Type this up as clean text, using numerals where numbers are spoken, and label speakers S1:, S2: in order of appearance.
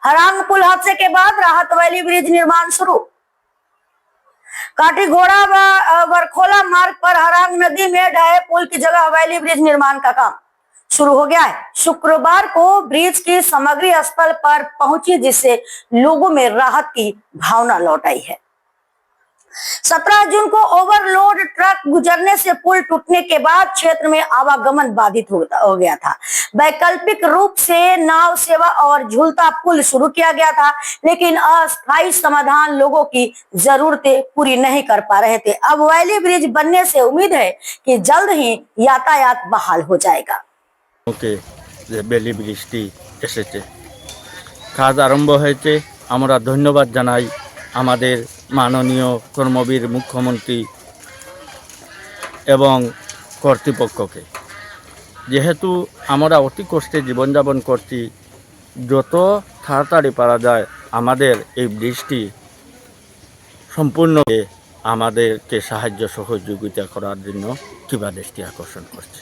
S1: हरांग पुल हादसे के बाद राहत वैली ब्रिज निर्माण शुरू। काटीघोड़ा व बरखोला मार्ग पर हरांग नदी में ढहे पुल की जगह वैली ब्रिज निर्माण का काम शुरू हो गया है। शुक्रवार को ब्रिज की सामग्री स्थल पर पहुंची, जिससे लोगों में राहत की भावना लौट आई है। 17 जून को ओवरलोड ट्रक गुजरने से पुल टूटने के बाद क्षेत्र में आवागमन बाधित हो गया था। वैकल्पिक रूप से नाव सेवा और झूलता पुल शुरू किया गया था, लेकिन अस्थायी समाधान लोगों की जरूरतें पूरी नहीं कर पा रहे थे। अब वैली ब्रिज बनने से उम्मीद है कि जल्द ही यातायात बहाल हो जाएगा।
S2: বেলি ব্রিজটি এসেছে, কাজ আরম্ভ হয়েছে। আমরা ধন্যবাদ জানাই আমাদের মাননীয় কর্মবীর মুখ্যমন্ত্রী এবং কর্তৃপক্ষকে। যেহেতু আমরা অতি কষ্টে জীবনযাপন করছি, যত তাড়াতাড়ি পারা যায় আমাদের এই ব্রিজটি সম্পূর্ণ আমাদেরকে সাহায্য সহযোগিতা করার জন্য কিংবা দৃষ্টি আকর্ষণ করছে।